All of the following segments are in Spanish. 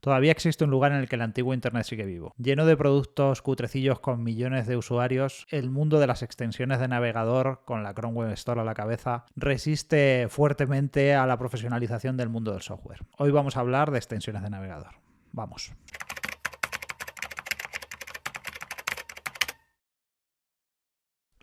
Todavía existe un lugar en el que el antiguo Internet sigue vivo. Lleno de productos cutrecillos con millones de usuarios, el mundo de las extensiones de navegador, con la Chrome Web Store a la cabeza, resiste fuertemente a la profesionalización del mundo del software. Hoy vamos a hablar de extensiones de navegador. Vamos.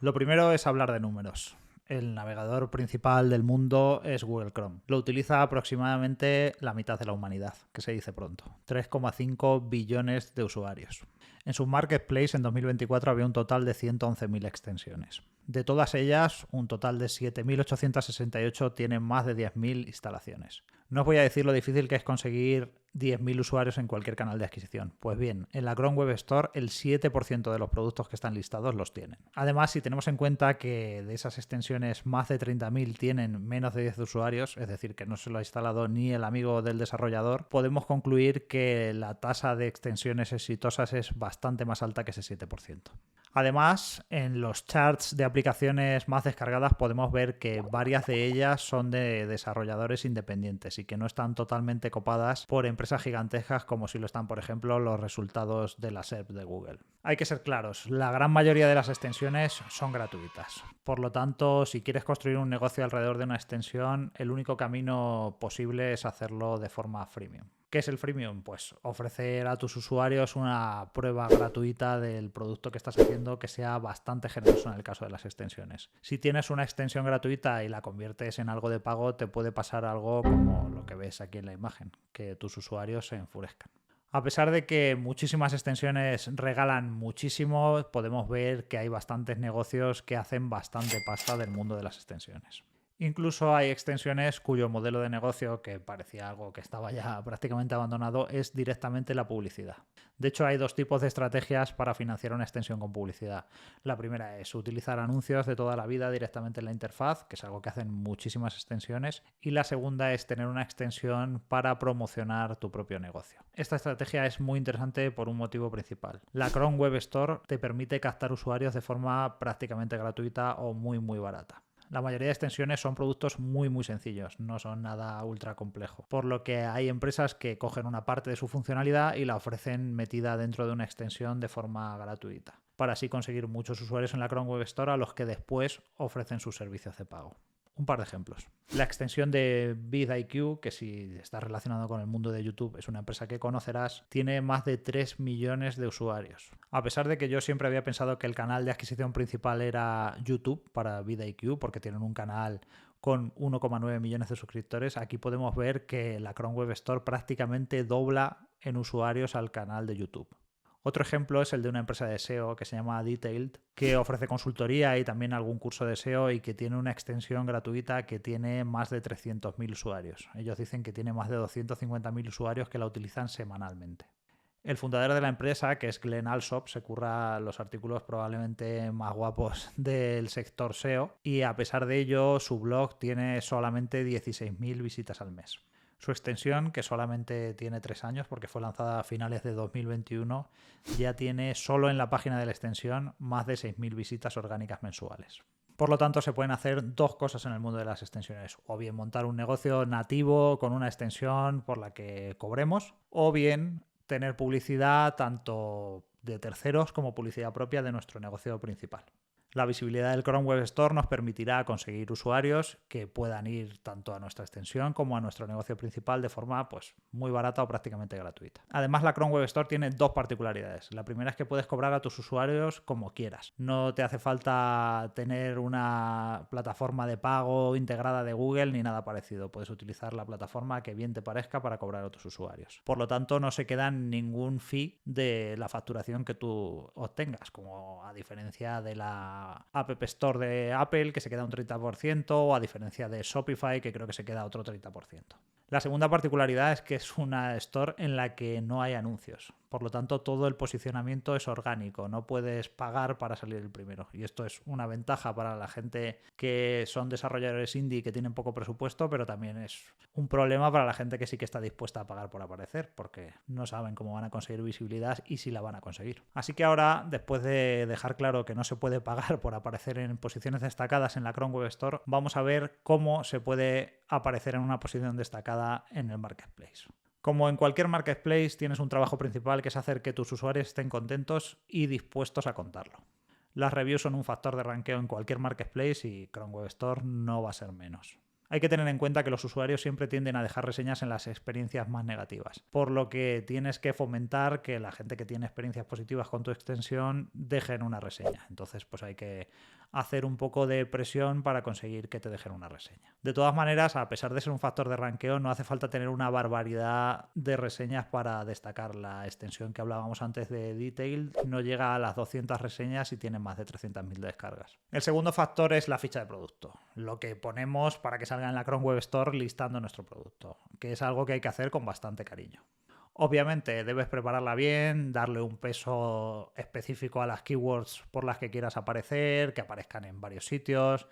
Lo primero es hablar de números. El navegador principal del mundo es Google Chrome. Lo utiliza aproximadamente la mitad de la humanidad, que se dice pronto. 3,5 billones de usuarios. En su marketplace en 2024 había un total de 111.000 extensiones. De todas ellas, un total de 7.868 tienen más de 10.000 instalaciones. No os voy a decir lo difícil que es conseguir 10.000 usuarios en cualquier canal de adquisición. Pues bien, en la Chrome Web Store el 7% de los productos que están listados los tienen. Además, si tenemos en cuenta que de esas extensiones más de 30.000 tienen menos de 10 usuarios, es decir, que no se lo ha instalado ni el amigo del desarrollador, podemos concluir que la tasa de extensiones exitosas es bastante más alta que ese 7%. Además, en los charts de aplicaciones más descargadas podemos ver que varias de ellas son de desarrolladores independientes y que no están totalmente copadas por empresas gigantescas como si lo están, por ejemplo, los resultados de la SERP de Google. Hay que ser claros, la gran mayoría de las extensiones son gratuitas. Por lo tanto, si quieres construir un negocio alrededor de una extensión, el único camino posible es hacerlo de forma freemium. ¿Qué es el freemium? Pues ofrecer a tus usuarios una prueba gratuita del producto que estás haciendo que sea bastante generoso en el caso de las extensiones. Si tienes una extensión gratuita y la conviertes en algo de pago, te puede pasar algo como lo que ves aquí en la imagen, que tus usuarios se enfurezcan. A pesar de que muchísimas extensiones regalan muchísimo, podemos ver que hay bastantes negocios que hacen bastante pasta del mundo de las extensiones. Incluso hay extensiones cuyo modelo de negocio, que parecía algo que estaba ya prácticamente abandonado, es directamente la publicidad. De hecho, hay dos tipos de estrategias para financiar una extensión con publicidad. La primera es utilizar anuncios de toda la vida directamente en la interfaz, que es algo que hacen muchísimas extensiones. Y la segunda es tener una extensión para promocionar tu propio negocio. Esta estrategia es muy interesante por un motivo principal. La Chrome Web Store te permite captar usuarios de forma prácticamente gratuita o muy barata. La mayoría de extensiones son productos muy sencillos, no son nada ultra complejo. Por lo que hay empresas que cogen una parte de su funcionalidad y la ofrecen metida dentro de una extensión de forma gratuita, para así conseguir muchos usuarios en la Chrome Web Store a los que después ofrecen sus servicios de pago. Un par de ejemplos. La extensión de vidIQ, que si está relacionado con el mundo de YouTube es una empresa que conocerás, tiene más de 3 millones de usuarios. A pesar de que yo siempre había pensado que el canal de adquisición principal era YouTube para vidIQ, porque tienen un canal con 1,9 millones de suscriptores, aquí podemos ver que la Chrome Web Store prácticamente dobla en usuarios al canal de YouTube. Otro ejemplo es el de una empresa de SEO que se llama Detailed, que ofrece consultoría y también algún curso de SEO y que tiene una extensión gratuita que tiene más de 300.000 usuarios. Ellos dicen que tiene más de 250.000 usuarios que la utilizan semanalmente. El fundador de la empresa, que es Glenn Alsop, se curra los artículos probablemente más guapos del sector SEO y a pesar de ello su blog tiene solamente 16.000 visitas al mes. Su extensión, que solamente tiene 3 años porque fue lanzada a finales de 2021, ya tiene solo en la página de la extensión más de 6.000 visitas orgánicas mensuales. Por lo tanto, se pueden hacer dos cosas en el mundo de las extensiones. O bien montar un negocio nativo con una extensión por la que cobremos, o bien tener publicidad tanto de terceros como publicidad propia de nuestro negocio principal. La visibilidad del Chrome Web Store nos permitirá conseguir usuarios que puedan ir tanto a nuestra extensión como a nuestro negocio principal de forma muy barata o prácticamente gratuita. Además, la Chrome Web Store tiene dos particularidades. La primera es que puedes cobrar a tus usuarios como quieras. No te hace falta tener una plataforma de pago integrada de Google ni nada parecido. Puedes utilizar la plataforma que bien te parezca para cobrar a tus usuarios. Por lo tanto, no se queda ningún fee de la facturación que tú obtengas, como a diferencia de la App Store de Apple, que se queda un 30%, o a diferencia de Shopify, que creo que se queda otro 30%. La segunda particularidad es que es una store en la que no hay anuncios. Por lo tanto, todo el posicionamiento es orgánico. No puedes pagar para salir el primero. Y esto es una ventaja para la gente que son desarrolladores indie que tienen poco presupuesto, pero también es un problema para la gente que sí que está dispuesta a pagar por aparecer, porque no saben cómo van a conseguir visibilidad y si la van a conseguir. Así que ahora, después de dejar claro que no se puede pagar por aparecer en posiciones destacadas en la Chrome Web Store, vamos a ver cómo se puede aparecer en una posición destacada en el Marketplace. Como en cualquier marketplace, tienes un trabajo principal que es hacer que tus usuarios estén contentos y dispuestos a contarlo. Las reviews son un factor de ranqueo en cualquier marketplace y Chrome Web Store no va a ser menos. Hay que tener en cuenta que los usuarios siempre tienden a dejar reseñas en las experiencias más negativas, por lo que tienes que fomentar que la gente que tiene experiencias positivas con tu extensión dejen una reseña. Entonces, pues hay que hacer un poco de presión para conseguir que te dejen una reseña. De todas maneras, a pesar de ser un factor de ranqueo, no hace falta tener una barbaridad de reseñas para destacar. La extensión que hablábamos antes de Detail no llega a las 200 reseñas y tiene más de 300.000 descargas. El segundo factor es la ficha de producto, lo que ponemos para que salga en la Chrome Web Store listando nuestro producto, que es algo que hay que hacer con bastante cariño. Obviamente debes prepararla bien, darle un peso específico a las keywords por las que quieras aparecer, que aparezcan en varios sitios,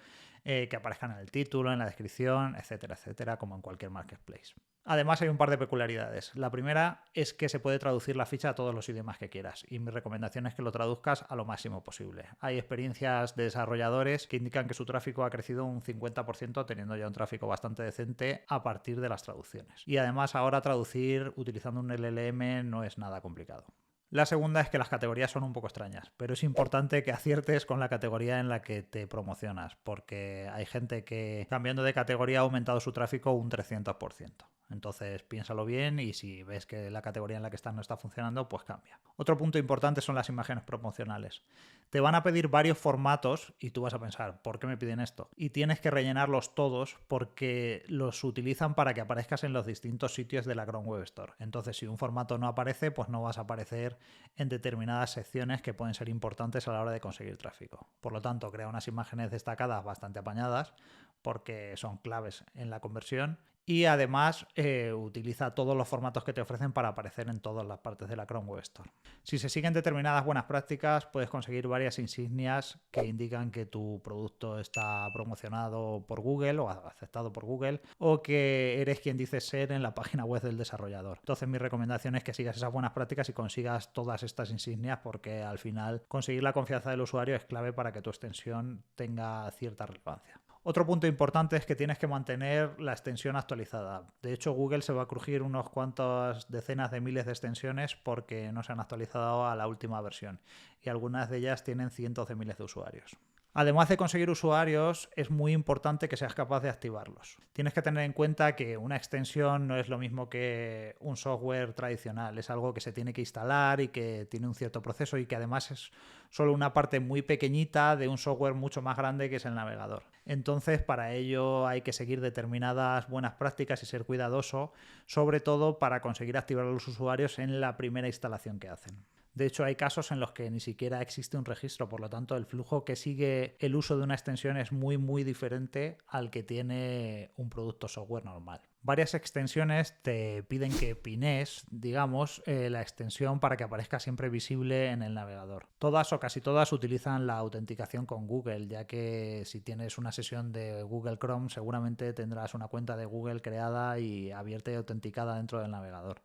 que aparezcan en el título, en la descripción, etcétera, etcétera, como en cualquier marketplace. Además hay un par de peculiaridades. La primera es que se puede traducir la ficha a todos los idiomas que quieras y mi recomendación es que lo traduzcas a lo máximo posible. Hay experiencias de desarrolladores que indican que su tráfico ha crecido un 50% teniendo ya un tráfico bastante decente a partir de las traducciones. Y además ahora traducir utilizando un LLM no es nada complicado. La segunda es que las categorías son un poco extrañas, pero es importante que aciertes con la categoría en la que te promocionas, porque hay gente que cambiando de categoría ha aumentado su tráfico un 300%. Entonces piénsalo bien y si ves que la categoría en la que estás no está funcionando, pues cambia. Otro punto importante son las imágenes promocionales. Te van a pedir varios formatos y tú vas a pensar, ¿por qué me piden esto? Y tienes que rellenarlos todos porque los utilizan para que aparezcas en los distintos sitios de la Chrome Web Store. Entonces, si un formato no aparece, pues no vas a aparecer en determinadas secciones que pueden ser importantes a la hora de conseguir tráfico. Por lo tanto, crea unas imágenes destacadas bastante apañadas porque son claves en la conversión y además utiliza todos los formatos que te ofrecen para aparecer en todas las partes de la Chrome Web Store. Si se siguen determinadas buenas prácticas, puedes conseguir varias insignias que indican que tu producto está promocionado por Google o aceptado por Google o que eres quien dices ser en la página web del desarrollador. Entonces mi recomendación es que sigas esas buenas prácticas y consigas todas estas insignias porque al final conseguir la confianza del usuario es clave para que tu extensión tenga cierta relevancia. Otro punto importante es que tienes que mantener la extensión actualizada. De hecho, Google se va a crujir unos cuantas decenas de miles de extensiones porque no se han actualizado a la última versión y algunas de ellas tienen cientos de miles de usuarios. Además de conseguir usuarios, es muy importante que seas capaz de activarlos. Tienes que tener en cuenta que una extensión no es lo mismo que un software tradicional. Es algo que se tiene que instalar y que tiene un cierto proceso y que además es solo una parte muy pequeñita de un software mucho más grande que es el navegador. Entonces, para ello hay que seguir determinadas buenas prácticas y ser cuidadoso, sobre todo para conseguir activar a los usuarios en la primera instalación que hacen. De hecho, hay casos en los que ni siquiera existe un registro, por lo tanto, el flujo que sigue el uso de una extensión es muy diferente al que tiene un producto software normal. Varias extensiones te piden que pines, digamos, la extensión para que aparezca siempre visible en el navegador. Todas o casi todas utilizan la autenticación con Google, ya que si tienes una sesión de Google Chrome seguramente tendrás una cuenta de Google creada y abierta y autenticada dentro del navegador.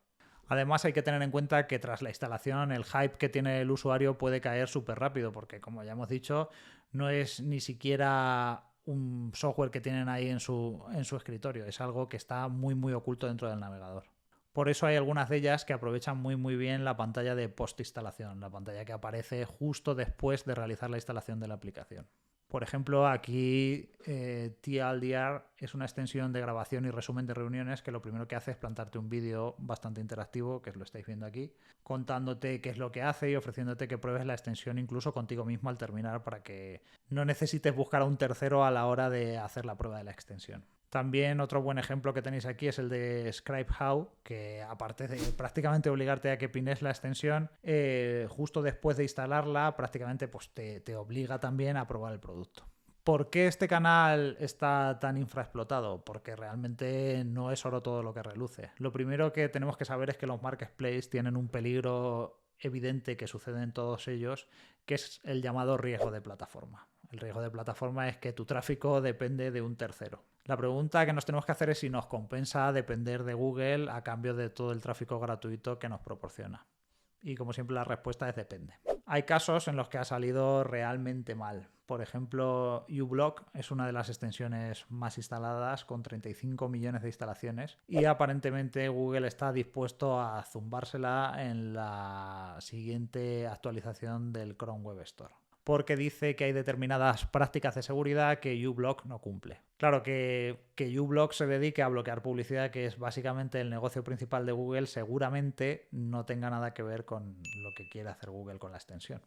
Además hay que tener en cuenta que tras la instalación el hype que tiene el usuario puede caer súper rápido porque como ya hemos dicho no es ni siquiera un software que tienen ahí en su escritorio, es algo que está muy oculto dentro del navegador. Por eso hay algunas de ellas que aprovechan muy bien la pantalla de post-instalación, la pantalla que aparece justo después de realizar la instalación de la aplicación. Por ejemplo, aquí TLDR es una extensión de grabación y resumen de reuniones que lo primero que hace es plantarte un vídeo bastante interactivo, que lo estáis viendo aquí, contándote qué es lo que hace y ofreciéndote que pruebes la extensión incluso contigo mismo al terminar para que no necesites buscar a un tercero a la hora de hacer la prueba de la extensión. También otro buen ejemplo que tenéis aquí es el de ScribeHow, que aparte de prácticamente obligarte a que pines la extensión, justo después de instalarla prácticamente pues te obliga también a probar el producto. ¿Por qué este canal está tan infraexplotado? Porque realmente no es oro todo lo que reluce. Lo primero que tenemos que saber es que los marketplaces tienen un peligro evidente que sucede en todos ellos, que es el llamado riesgo de plataforma. El riesgo de plataforma es que tu tráfico depende de un tercero. La pregunta que nos tenemos que hacer es si nos compensa depender de Google a cambio de todo el tráfico gratuito que nos proporciona. Y como siempre la respuesta es depende. Hay casos en los que ha salido realmente mal. Por ejemplo, uBlock es una de las extensiones más instaladas con 35 millones de instalaciones y aparentemente Google está dispuesto a zumbársela en la siguiente actualización del Chrome Web Store, porque dice que hay determinadas prácticas de seguridad que uBlock no cumple. Claro, que uBlock se dedique a bloquear publicidad, que es básicamente el negocio principal de Google, seguramente no tenga nada que ver con lo que quiere hacer Google con la extensión.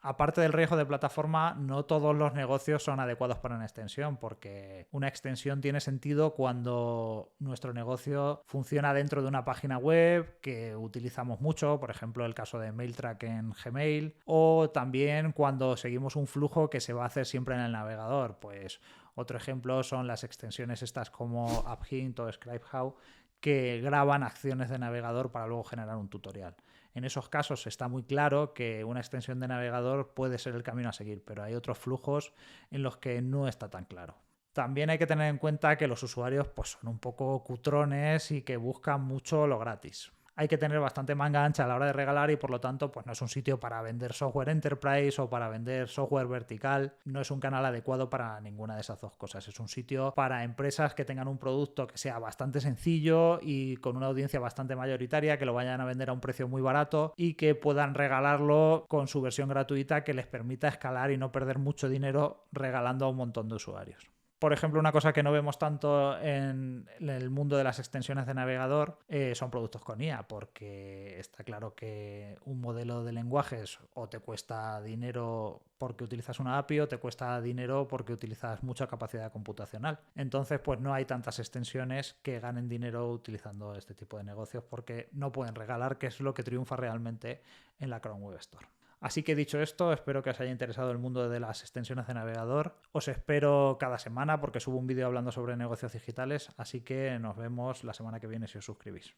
Aparte del riesgo de plataforma, no todos los negocios son adecuados para una extensión, porque una extensión tiene sentido cuando nuestro negocio funciona dentro de una página web que utilizamos mucho, por ejemplo el caso de MailTrack en Gmail, o también cuando seguimos un flujo que se va a hacer siempre en el navegador. Pues otro ejemplo son las extensiones estas como AppHint o ScribeHow, que graban acciones de navegador para luego generar un tutorial. En esos casos está muy claro que una extensión de navegador puede ser el camino a seguir, pero hay otros flujos en los que no está tan claro. También hay que tener en cuenta que los usuarios pues, son un poco cutrones y que buscan mucho lo gratis. Hay que tener bastante manga ancha a la hora de regalar y por lo tanto pues no es un sitio para vender software enterprise o para vender software vertical. No es un canal adecuado para ninguna de esas dos cosas. Es un sitio para empresas que tengan un producto que sea bastante sencillo y con una audiencia bastante mayoritaria, que lo vayan a vender a un precio muy barato y que puedan regalarlo con su versión gratuita que les permita escalar y no perder mucho dinero regalando a un montón de usuarios. Por ejemplo, una cosa que no vemos tanto en el mundo de las extensiones de navegador son productos con IA, porque está claro que un modelo de lenguajes o te cuesta dinero porque utilizas una API o te cuesta dinero porque utilizas mucha capacidad computacional. Entonces, pues no hay tantas extensiones que ganen dinero utilizando este tipo de negocios porque no pueden regalar, que es lo que triunfa realmente en la Chrome Web Store. Así que dicho esto, espero que os haya interesado el mundo de las extensiones de navegador. Os espero cada semana porque subo un vídeo hablando sobre negocios digitales, así que nos vemos la semana que viene si os suscribís.